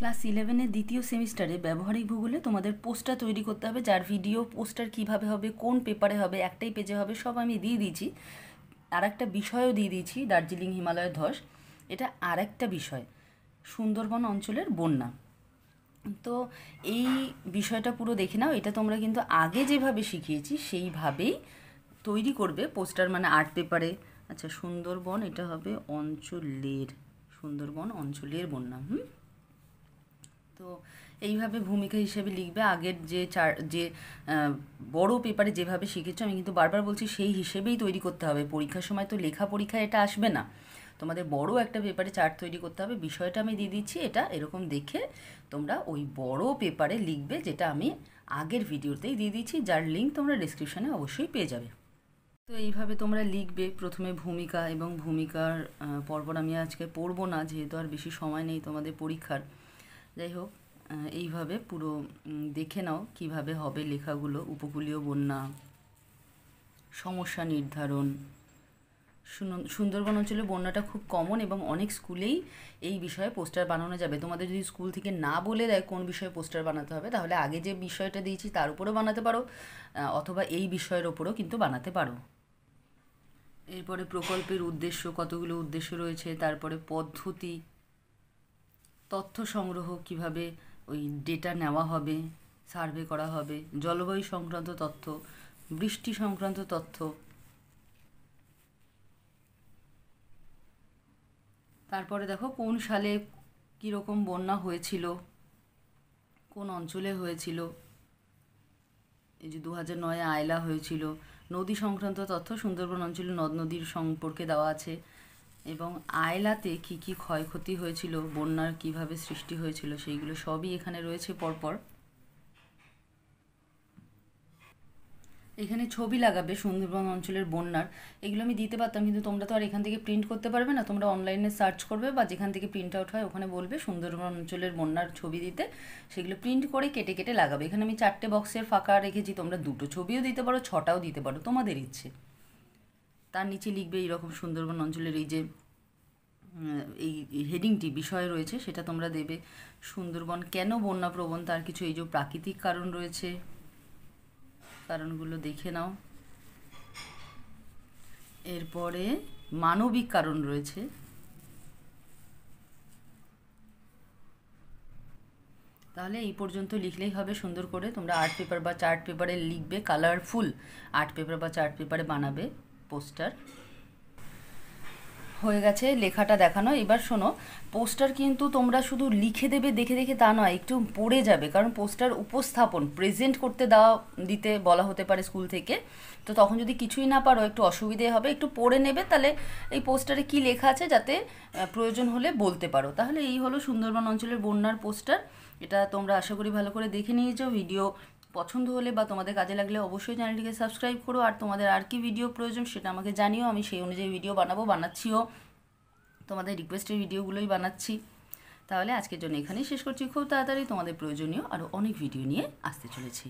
Class 11-এর দ্বিতীয় সেমিস্টারে ব্যবহারিক ভূগোলে তোমাদের পোস্টার তৈরি করতে হবে, যার ভিডিও পোস্টার কিভাবে হবে, কোন পেপারে হবে, একটাই পেজে হবে, সব আমি দিয়ে দিয়েছি। আর একটা বিষয়ও দিয়ে দিয়েছি, দার্জিলিং হিমালয়ের ধস। এটা আর একটা বিষয়, সুন্দরবন অঞ্চলের বন্যা। তো এই বিষয়টা পুরো দেখে নাও। এটা তোমরা কিন্তু আগে যেভাবে শিখিয়েছি সেইভাবেই তৈরি করবে পোস্টার, মানে আর্ট পেপারে। আচ্ছা, সুন্দরবন এটা হবে অঞ্চলের, সুন্দরবন অঞ্চলের বন্যা। তো এইভাবে ভূমিকা হিসেবে লিখবে। আগের যে বড় পেপারে যেভাবে শিখেছো, আমি কিন্তু বারবার বলছি সেই হিসেবেই তৈরি করতে হবে। পরীক্ষার সময় তো লেখা পরীক্ষায় এটা আসবে না, তোমাদের বড় একটা পেপারে চার্ট তৈরি করতে হবে। বিষয়টা আমি দিয়ে দিচ্ছি, এটা এরকম দেখে তোমরা ওই বড় পেপারে লিখবে, যেটা আমি আগের ভিডিওতেই দিয়ে দিচ্ছি, যার লিঙ্ক তোমরা ডিসক্রিপশানে অবশ্যই পেয়ে যাবে। তো এইভাবে তোমরা লিখবে। প্রথমে ভূমিকা, এবং ভূমিকার পরপর আমি আজকে পড়বো না, যেহেতু আর বেশি সময় নেই তোমাদের পরীক্ষার। যাই হোক, এইভাবে পুরো দেখে নাও কিভাবে হবে লেখাগুলো। উপকূলীয় বন্যা, সমস্যা নির্ধারণ। সুন্দরবন অঞ্চলে বন্যাটা খুব কমন, এবং অনেক স্কুলেই এই বিষয়ে পোস্টার বানানো যাবে। তোমাদের যদি স্কুল থেকে না বলে দেয় কোন বিষয়ে পোস্টার বানাতে হবে, তাহলে আগে যে বিষয়টা দিয়েছি তার উপরেও বানাতে পারো, অথবা এই বিষয়ের ওপরেও কিন্তু বানাতে পারো। এরপরে প্রকল্পের উদ্দেশ্য, কতগুলো উদ্দেশ্য রয়েছে, তারপরে পদ্ধতি, তথ্য সংগ্রহ, কিভাবে ওই ডেটা নেওয়া হবে, সার্ভে করা হবে, জলবায়ু সংক্রান্ত তথ্য, বৃষ্টি সংক্রান্ত তথ্য, তারপরে দেখো কোন সালে কীরকম বন্যা হয়েছিল, কোন অঞ্চলে হয়েছিল। এই যে 2009-এ আয়লা হয়েছিল। নদী সংক্রান্ত তথ্য, সুন্দরবন অঞ্চলে নদ নদীর সম্পর্কে দেওয়া আছে, এবং আয়লাতে কি কি ক্ষয়ক্ষতি হয়েছিল, বন্যার কিভাবে সৃষ্টি হয়েছিল, সেইগুলো সবই এখানে রয়েছে পরপর। এখানে ছবি লাগাবে সুন্দরবন অঞ্চলের বন্যার। এগুলো আমি দিতে পারতাম, কিন্তু তোমরা তো আর এখান থেকে প্রিন্ট করতে পারবে না। তোমরা অনলাইনে সার্চ করবে, বা যেখান থেকে প্রিন্ট আউট হয় ওখানে বলবে সুন্দরবন অঞ্চলের বন্যার ছবি দিতে, সেগুলো প্রিন্ট করে কেটে কেটে লাগাবে। এখানে আমি 4টে বক্সের ফাঁকা রেখেছি, তোমরা 2টো ছবিও দিতে পারো, 6টাও দিতে পারো, তোমাদের ইচ্ছে। তার নিচে লিখবে এইরকম সুন্দরবন অঞ্চলের এই যে এই হেডিংটি বিষয় রয়েছে, সেটা তোমরা দেবে। সুন্দরবন কেন বন্যাপ্রবণ, তার কিছু এই যে প্রাকৃতিক কারণ রয়েছে, কারণগুলো দেখে নাও। এরপরে মানবিক কারণ রয়েছে। তাহলে এই পর্যন্ত লিখলেই হবে সুন্দর করে। তোমরা আর্ট পেপার বা চার্ট পেপারে লিখবে, কালারফুল আর্ট পেপার বা চার্ট পেপারে বানাবে পোস্টার। হয়ে গেছে লেখাটা দেখানো। এবার শোনো, পোস্টার কিন্তু তোমরা শুধু লিখে দেবে দেখে দেখে তা নয়, একটু পড়ে যাবে, কারণ পোস্টার উপস্থাপন প্রেজেন্ট করতে দিতে বলা হতে পারে স্কুল থেকে। তো তখন যদি কিছুই না পারো, একটু অসুবিধে হবে, একটু পড়ে নেবে, তাহলে এই পোস্টারে কি লেখা আছে যাতে প্রয়োজন হলে বলতে পারো। তাহলে এই হলো সুন্দরবন অঞ্চলের বন্যার পোস্টার। এটা তোমরা আশা করি ভালো করে দেখে নিয়েছো। ভিডিও পছন্দ হলে বা তোমাদের কাজে লাগলে অবশ্যই চ্যানেলটিকে সাবস্ক্রাইব করো, আর তোমাদের আর কি ভিডিও প্রয়োজন সেটা আমাকে জানিও, আমি সেই অনুযায়ী ভিডিও বানাচ্ছিও, তোমাদের রিকোয়েস্টের ভিডিওগুলোই বানাচ্ছি। তাহলে আজকের জন্য এখানেই শেষ করছি। খুব তাড়াতাড়ি তোমাদের প্রয়োজনীয় আরও অনেক ভিডিও নিয়ে আসতে চলেছি।